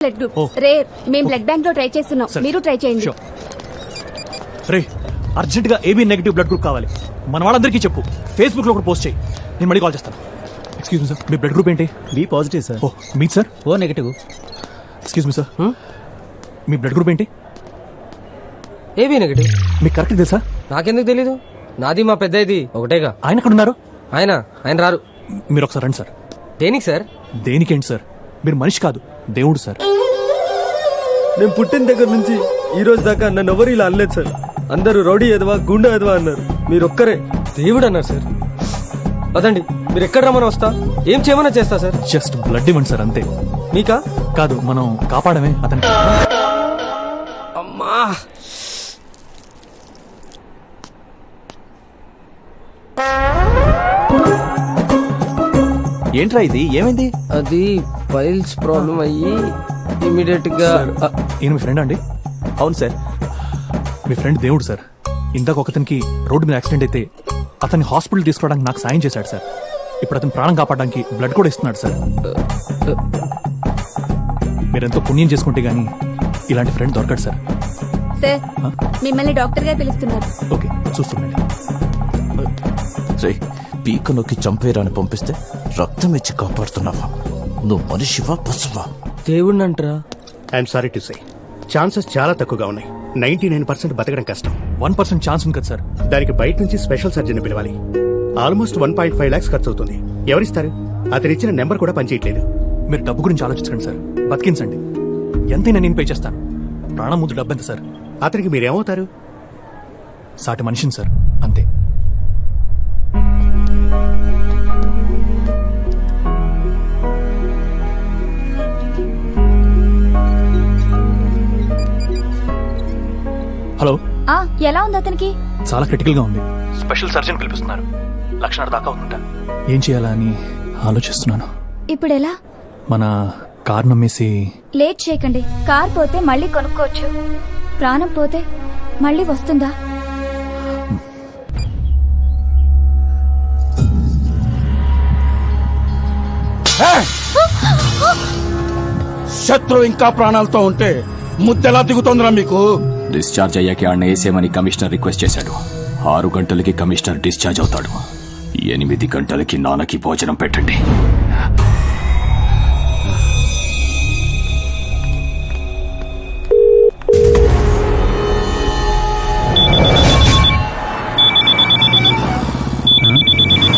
Blood group rare. మేము blood bank లో try చేస్తున్నాం, మీరు ట్రై చేయండి. రే అర్జెంట్ గా ఏబీ నెగటివ్ బ్లడ్ గ్రూప్ కావాలి. మన వాళ్ళందరికీ చెప్పు, ఫేస్బుక్ లో కూడా పోస్ట్ చేయి. నేను మళ్ళీ కాల్ చేస్తాను. ఎక్స్క్యూజ్ మీ సార్, మీ బ్లడ్ గ్రూప్ ఏంటి? B positive sir. ఓ మీది sir? O negative. Excuse me sir, మీ బ్లడ్ గ్రూప్ ఏంటి? AB negative. మీకు కరెక్ట్ తెలుసా? నాకెందుకు తెలీదు, నాది మా పెద్దది ఒకటేగా. ఆయన ఎక్కడ ఉన్నారు? ఆయన రారు. మీరు ఒకసారి రండి సార్. దేనికి సార్? దేనికేంటి సార్, మీరు మనిషి కాదు దేవుడు సార్. నేను పుట్టిన దగ్గర నుంచి ఈ రోజు దాకా నన్ను ఎవరు ఇలా అనలేదు సార్. అందరూ రౌడీ ఎదవా గుండె ఎదవా అన్నారు, మీరొక్కరే దేవుడు అన్నారు సార్. పదండి, మీరు ఎక్కడ రమ్మని వస్తా, ఏం చేయమన్నా చేస్తా సార్. జస్ట్ బ్లడ్ ఇవ్వండి సార్, అంతే. మీకా? కాదు, మనం కాపాడమే అతనికి. అమ్మా ఏంట్రా ఇది, ఏమైంది? అది పైల్స్ ప్రాబ్లం అయ్యి ఇమీడియట్ గా. ఈయన మీ ఫ్రెండ్ అండి? అవును సార్. మీ ఫ్రెండ్ దేవుడు సార్. ఇందాక ఒకతనికి రోడ్డు మీద యాక్సిడెంట్ అయితే అతన్ని హాస్పిటల్ తీసుకోవడానికి నాకు సాయం చేశాడు సార్. ఇప్పుడు అతను ప్రాణం కాపాడడానికి బ్లడ్ కూడా ఇస్తున్నాడు సార్. మీరెంతో పుణ్యం చేసుకుంటే గానీ ఇలాంటి ఫ్రెండ్ దొరకడు సార్. సార్ మిమ్మల్ని డాక్టర్ గారు పిలుస్తున్నారు. ఓకే, చూస్తుండండి. రే పీక నొక్కి చంపేరాని పంపిస్తే రక్తం ఇచ్చి కాపాడుతున్నావా? నువ్వు మనిషివా పశువా? దేవుడిని అంటారా? I'm sorry to say, chances చాలా తక్కువగా ఉన్నాయి. 99% బతకడం కష్టం. 1% ఛాన్స్ ఉంది కదా సార్. దానికి బయట నుంచి స్పెషల్ సర్జన్ పిలవాలి. ఆల్మోస్ట్ 1.5 lakhs ఖర్చు అవుతుంది. ఎవరిస్తారు? అతను ఇచ్చిన నెంబర్ కూడా పనిచేయట్లేదు. మీరు డబ్బు గురించి ఆలోచించండి సార్, బతికించండి. ఎంతైనా నేను పే చేస్తాను. ప్రాణం ముందు డబ్బు ఎంత సార్? అతనికి మీరేమవుతారు? సాటి మనిషిని సార్, అంతే. హలో, ఎలా ఉంది అతనికి? చాలా క్రిటికల్ గా ఉంది. Special surgeon పిలిపిస్తున్నారు. 1,00,000 దాకా అవుతుంటా. ఏం చేయాలా అని ఆలోచిస్తున్నాను. ఇప్పుడు ఎలా? మన కార్ నమ్మేసి. లేట్ చేయకండి, కార్ పోతే మళ్ళీ కొనుక్కోవచ్చు. ప్రాణం పోతే మళ్ళీ వస్తుందా? శత్రు ఇంకా ప్రాణాలతో ఉంటే ముద్దెలా దిగుతోందిరా మీకు? డిశ్చార్జ్ అయ్యాక ఆడిని వేసేమని కమిషనర్ రిక్వెస్ట్ చేశాడు. 6 గంటలకి కమిషనర్ డిశ్చార్జ్ అవుతాడు. 8 గంటలకి నాన్నకి భోజనం పెట్టండి.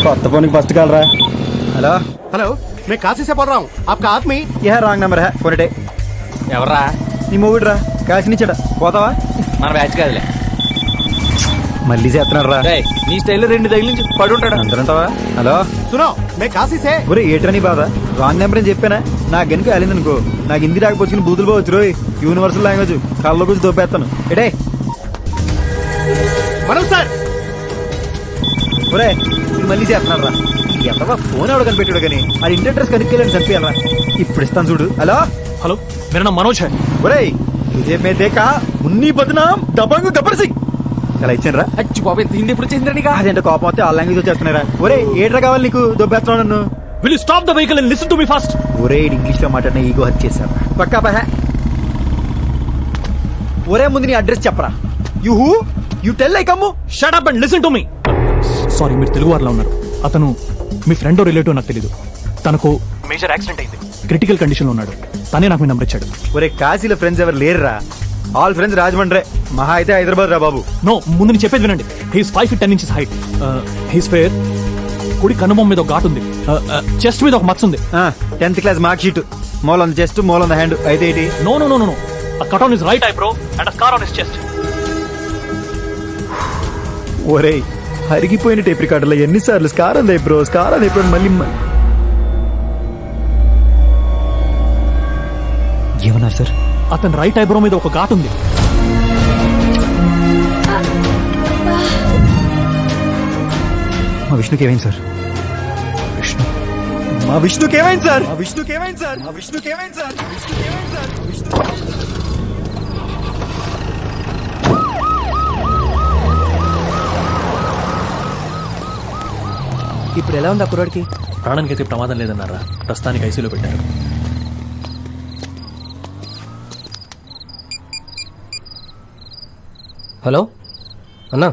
కొత్త ఫోన్ ఫస్ట్ కాల్ రా. హలో హలో, मैं काशी से बोल रहा हूँ. आपका आदमी? యా రాంగ్ నెంబర్ హే, ఫోన్ ఇటే. ఎవర్రా? నీ మొగుడు రా, కాసినిచ్చాడా. పోతావా? మన బ్యాచ్ కాదులే. మళ్ళీ చేస్తున్నాడు రా. నీ స్టైల్లో 2 తగిలించి పడి ఉంటాడు. అందరంటావా? హలో सुनो, मैं काशी से. ఒరే ఏట్రా నీ బాధ? రాంగ్ నెంబర్ అని చెప్పానా? నాకు గనుక వెళ్ళింది అనుకో, నాకు హిందీ రాకపోవచ్చు బూతులు పోవచ్చు రోయ్. యూనివర్సల్ లాంగ్వేజ్ కళ్ళలో గురించి దోపేస్తాను. ఎడే మనోజ్ సార్. ఒరే ఇది మళ్ళీ చేస్తున్నాడు రా. ఎంతగా ఫోన్ ఎవడ కనిపెట్టాడు కానీ అది ఇంటి అడ్రస్ కనుక్కెళ్ళండి చనిపోయారా. ఇప్పుడు ఇస్తాను చూడు. హలో హలో, मेरा नाम मनोज है. ఒరే విజయ్ మే దేకా మున్ని బదనాం దబంగు గబ్బర్ సింగ్. ఇలా ఇచ్చాను రా. అచ్చి బాబు, ఎంత హిందీ ఎప్పుడు చేసిందండి? అదేంటే కోపం వస్తే ఆ లాంగ్వేజ్ వచ్చేస్తున్నారా. ఒరే ఏట్రా కావాలి నీకు? దొబ్బేస్తున్నావు నన్ను. Will you stop the vehicle and listen to me first? ఒరే ఇంగ్లీష్ లో మాట్లాడిన ఈగో హత్య చేశారు. పక్కా పహ. ఒరే ముందు నీ అడ్రస్ చెప్పరా. You tell like Ammu. Shut up and listen to me. Sorry, మీరు తెలుగు వారిలో ఉన్నారు. అతను మీ ఫ్రెండ్ రిలేటివ్ నాకు తెలీదు. తనకు మేజర్ యాక్సిడెంట్ అయింది, క్రిటికల్ కండిషన్ లో ఉన్నాడు. తనే నాకు మీ నెంబర్ ఇచ్చాడు. ఒరే కాశీలో ఫ్రెండ్స్ ఎవరు లేరురా. ఆల్ ఫ్రెండ్స్ రాజమండ్రే, మహా అయితే హైదరాబాద్ రా బాబు. నో, ముందు నేను చెప్పేది వినండి. He's 5 feet 10 inches height. He's fair. కుడి కనుబొమ్మ మీద ఒక ఘాటు ఉంది. చెస్ట్ మీద ఒక మచ్చ ఉంది. 10th class mark sheet. Mole on the chest, mole on the hand. అయితే ఏంటి? No no no no. A cut on his right eyebrow and a scar on his chest. ఒరే హరిగిపోయిన టేప్ రికార్డులో ఎన్నిసార్లు స్కార్ అంది బ్రో, స్కార్ అంది ఇప్పుడు మళ్ళీ ఏమన్నారు సార్? అతని రైట్ ఐబ్రో మీద ఒక ఘాటు ఉంది. మా విష్ణుకి ఏమైంది సార్? విష్ణు, మా విష్ణుకి ఏమైంది సార్? మా విష్ణుకి ఏమైంది సార్? మా విష్ణుకి ఏమైంది సార్? విష్ణుకి ఏమైంది సార్? ఇప్పుడు ఎలా ఉంది ఆ కుర్రాడికి? ప్రాణానికైతే ప్రమాదం లేదన్నారా. ప్రస్తుతానికి ఐసీలో పెట్టారు. హలో అన్నా,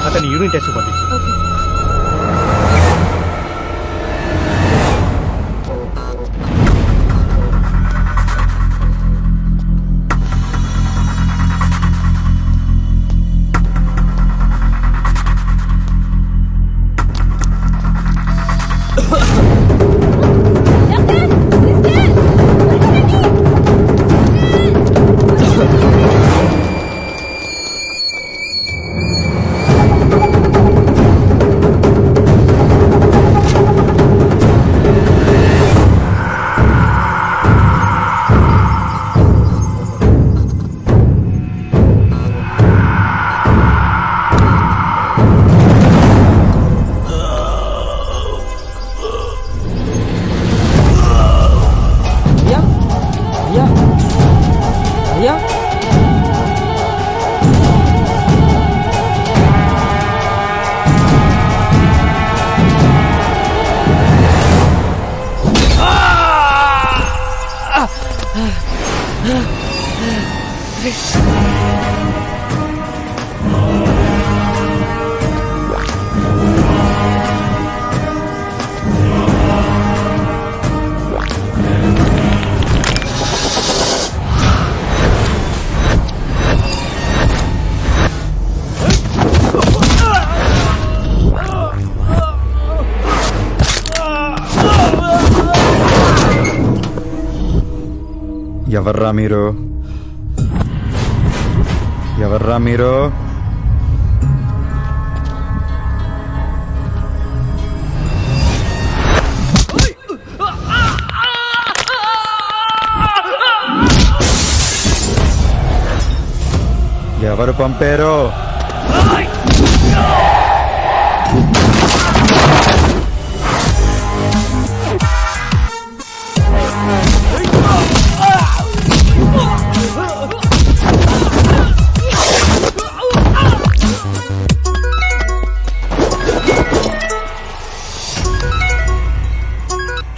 అతని యూరిన్ టెస్ట్ పంపించు. అయ్యా అయ్యా అయ్యా ఎవర్రా మీరు? ఎవర్రా మీరు? ఎవరు పంపారు?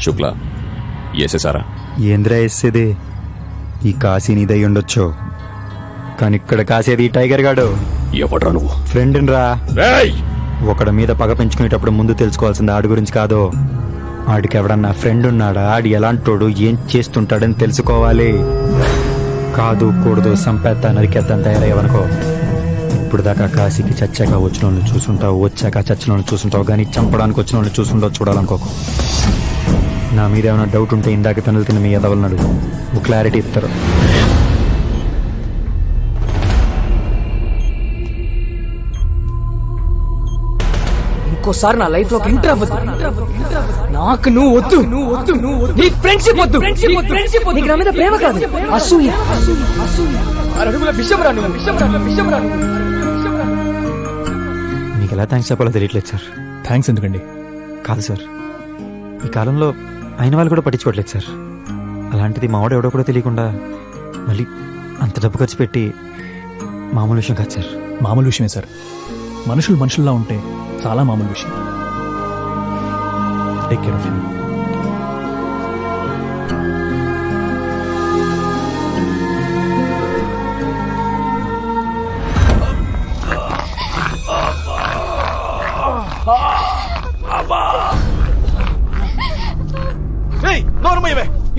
శుక్లా వేసేసారా? ఏంద్రా వేసేది? ఈ కాశీ నీదై ఉండొచ్చు, కానీ ఇక్కడ కాసేది ఈ టైగర్ గాడు. ఎవడ్రా నువ్వు? ఫ్రెండ్ రా. రేయ్! ఒకడి మీద పగ పెంచుకునేటప్పుడు ముందు తెలుసుకోవాల్సింది ఆడి గురించి కాదు, ఆడికి ఎవడన్నా ఫ్రెండ్ ఉన్నాడా, ఆడి ఎలాంటోడు, ఏం చేస్తుంటాడని తెలుసుకోవాలి. కాదు కూడదు సంపేత్త నరికేద్దని తయారయ్యవనుకో, ఇప్పుడు దాకా కాశీకి చచ్చాక వచ్చిన వాళ్ళని చూసుంటావు, వచ్చాక చచ్చిన వాళ్ళని చూసుంటావు, కానీ చంపడానికి వచ్చిన వాళ్ళని చూసుంటావు చూడాలనుకోకు. నా మీద ఏమైనా డౌట్ ఉంటే ఇందాక పెనులు తిన్న మీ ఎదవలను అడుగు, క్లారిటీ ఇస్తారు. ఇంకోసారి నా లైఫ్ లో ఎంటర్ అవ్వదు. నాకు నువ్వు వద్దు, నీ ఫ్రెండ్షిప్ వద్దు, నీకు నా మీద ప్రేమ కాదు, అసూయ. అడుగుల విషయం రా నువ్వు, విషయం రా. మీకు ఎలా థ్యాంక్స్ చెప్పాలో తెలియట్లేదు సార్. థ్యాంక్స్ ఎందుకండి? కాదు సార్, ఈ కాలంలో అయిన వాళ్ళు కూడా పట్టించుకోవట్లేదు సార్. అలాంటిది మావాడు ఎవడో కూడా తెలియకుండా మళ్ళీ అంత డబ్బు ఖర్చు పెట్టి మామూలు విషయం కాదు సార్. మామూలు విషయమే సార్. మనుషులు మనుషుల్లా ఉంటే చాలా మామూలు విషయం. Take care of him.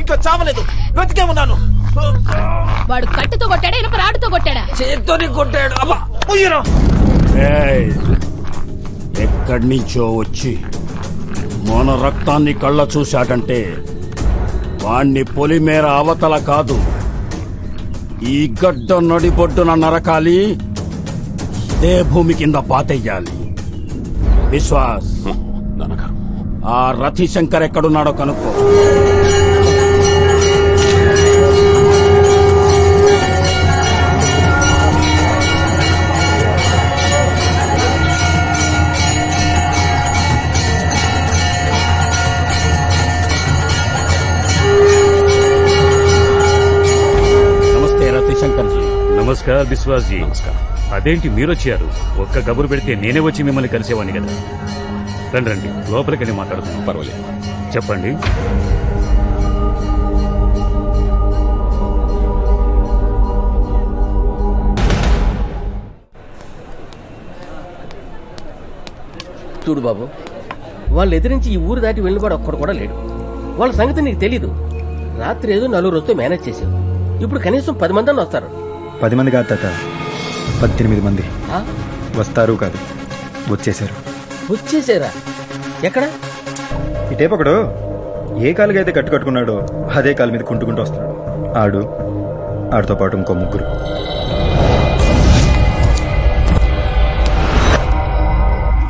ఇంకా చావలేదు, బ్రతికే ఉన్నాను. వాడు కట్టుతో కొట్టాడా, ఇనుప రాడుతో కొట్టాడా? చేత్తోని కొట్టాడు. ఎక్కడి నుంచో వచ్చి మన రక్తాన్ని కళ్ళ చూశాడంటే వాణ్ణి పొలిమేర అవతల కాదు, ఈ గడ్డ నడిబొడ్డున నరకాలి, ఇదే భూమి కింద పాతెయ్యాలి. విశ్వాస్, ఆ రతిశంకర్ ఎక్కడున్నాడో కనుక్కో. నమస్కారం విశ్వాస్ జీ. అదేంటి మీరొచ్చారు? ఒక్క కబురు పెడితే నేనే వచ్చి మిమ్మల్ని కలిసేవాడిని కదా. రండి రండి, లోపలికి వెళ్ళి మాట్లాడుతున్నాం. పర్వాలేదు, చెప్పండి. చూడు బాబు, వాళ్ళు ఎదిరించి ఈ ఊరు దాటి వెళ్ళినవాడు ఒక్కడు కూడా లేడు. వాళ్ళ సంగతి నీకు తెలీదు. రాత్రి ఏదో 4 వస్తూ మేనేజ్ చేశావు. ఇప్పుడు కనీసం 10 మంది వస్తారు. 10 మంది కాదు తాత, 18 మంది ఆ? వస్తారు కాదు, వచ్చేసారు. వచ్చేసారా? ఎక్కడ? ఇటేపొకడు ఏ కాలుగా అయితే కట్టుకున్నాడో అదే కాలు మీద కుంటుకుంటూ వస్తున్నాడు. ఆడితో పాటు ఇంకో 3.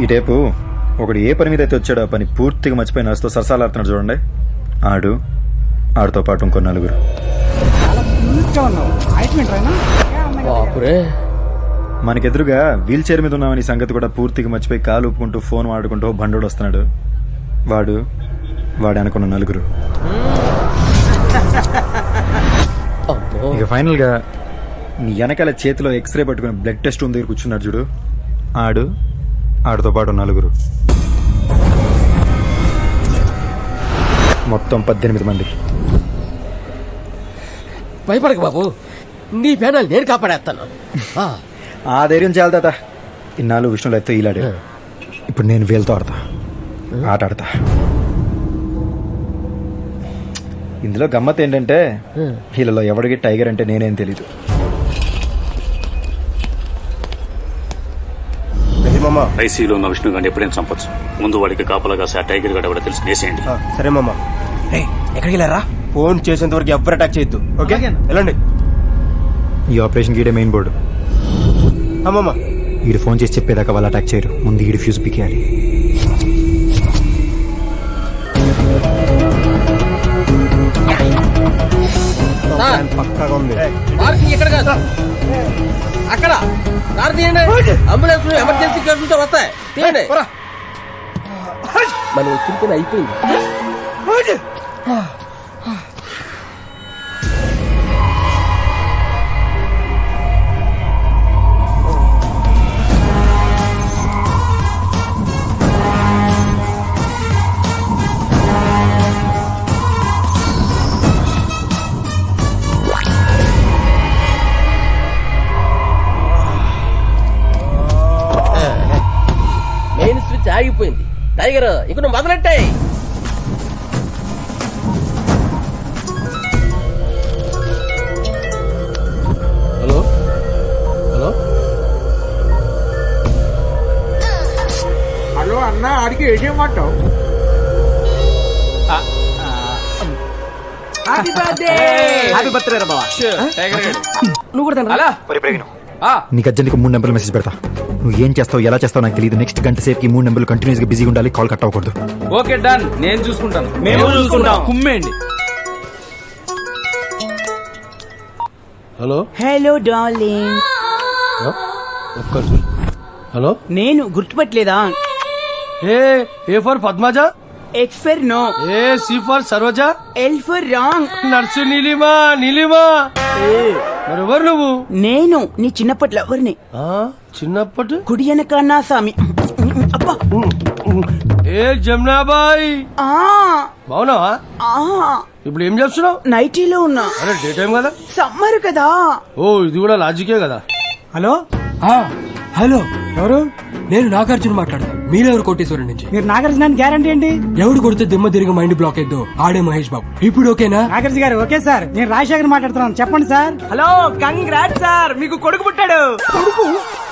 ఇటేపు ఒకడు ఏ పని మీద అయితే వచ్చాడో ఆ పని పూర్తిగా మర్చిపోయి నడుస్తూ సరసాలాడుతున్నాడు చూడండి. ఆడితో పాటు ఇంకో 4. బాపురే, మనకెదురుగా వీల్ చైర్ మీద ఉన్నామని సంగతి కూడా పూర్తిగా మర్చిపోయి కాలు ఊపుకుంటూ ఫోన్ వాడుకుంటూ బండోడు వస్తున్నాడు. వాడు అనుకున్న 4. ఇక ఫైనల్ గా నీ వెనకాల చేతిలో ఎక్స్రే పట్టుకుని బ్లడ్ టెస్ట్ ఉంది దగ్గర కూర్చున్నాడు చూడు. ఆడితో పాటు 4. మొత్తం 18 మంది. భయపడక బాబు, నీ పేనాలు నేను కాపాడేస్తాను. ఆ ధైర్యం చాలు తాత. ఇన్నాళ్ళు విష్ణు లైఫ్తో ఈలాడు. ఇప్పుడు నేను వీళ్ళతో ఆట ఆడతా. ఇందులో గమ్మత్ ఏంటంటే వీళ్ళలో ఎవడికి టైగర్ అంటే నేనేం తెలీదు. ఐసీలో ఉన్న విష్ణు గారిని ఎప్పుడైనా చంపొచ్చు. ముందు వాడికి కాపలాగా ఆ టైగర్ గడ తెలిసి వేసేయండి. సరే మామ. ఎక్కడికి వెళ్ళారా? ఫోన్ చేసేంత వరకు ఎవరు అటాక్ చేయొద్దు. ఓకే, వెళ్ళండి. ఈ ఆపరేషన్ గీడే మెయిన్ బోర్డు. అమ్మమ్మ, ఈడు ఫోన్ చేసి చెప్పేదాకా వాళ్ళు అటాక్ చేయరు. ముందు ఈడు ఫ్యూజ్ పికేయాలి. పక్కాగా ఉంది. పార్కింగ్ ఎక్కడ కాదు, అక్కడ. కారు తీయండి, అంబులెన్స్ ఎమర్జెన్సీ కేసులతో వస్తాయి. తీయండి. మనం వచ్చిన పని అయిపోయింది. మెయిన్ స్విచ్ ఆగిపోయింది. టైగర్, ఇక నువ్వు మొదలెట్టాయి. హలో హలో హలో అన్న, ఆడికి ఏం చేయమంటావు? నువ్వు కూడా తినరా? నీకు అర్జెంట్గా 3 నెంబర్లు మెసేజ్ పెడతా. నువ్వు ఏం చేస్తావు, ఎలా చేస్తావు నాకు తెలియదు. నెక్స్ట్ గంట సేపుకి 3 నెంబర్లు కంటిన్యూస్ గా బిజీగా ఉండాలి. కాల్ కట్ అవ్వకూడదు. ఓకే డన్, నేను చూసుకుంటాను. మేము చూసుకుంటాం. కుమ్మేయండి. Hello hello darling. హలో, నేను గుర్తుపట్టలేదా? A for Padmaja, X for no, C for Saroja, L for wrong. Nurse Neelima. మరెవరు నువ్వు? నేను నీ చిన్నప్పటి లవర్ని. చిన్నప్పటి కుడి వెనక నా సామి. అబ్బా, జమునాబాయ్, బాగున్నావా? ఇప్పుడు ఏం చేస్తున్నావు? నైటీలో ఉన్నా. అరే డే టైం కదా, సమ్మర్ కదా. ఓ ఇది కూడా లాజికే కదా. హలో హలో, ఎవరు? నేను నాగార్జున మాట్లాడతాను. మీరెవరు? కోటేశ్వరం నుంచి. మీరు నాగార్జున గ్యారంటీ ఏంటి? ఎవడు కొడితే దిమ్మ తిరిగి మైండ్ బ్లాక్ అయిద్దో ఆడే మహేష్ బాబు. ఇప్పుడు ఓకేనా? నాగార్జున గారు ఓకే సార్. నేను రాజశేఖర్ మాట్లాడుతున్నాను, చెప్పండి సార్. హలో, కంగ్రాట్స్ సార్, మీకు కొడుకు పుట్టాడు. కొడుకు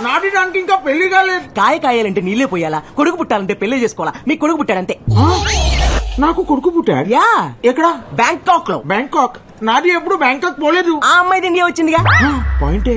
నాటిడానికి ఇంకా పెళ్లి కాలేదు. కాయ కాయాలంటే నీళ్ళే పోయాలా, కొడుకు పుట్టాలంటే పెళ్లి చేసుకోవాలా. మీకు కొడుకు పుట్టాడంతే. నాకు కొడుకు పుట్టాడు? యా. ఎక్కడ? బ్యాంకాక్ లో. బ్యాంకాక్? నాది ఎప్పుడు బ్యాంకాక్ పోలేదు. ఆ అమ్మాయి ఇండియా వచ్చిందిగా. పాయింటే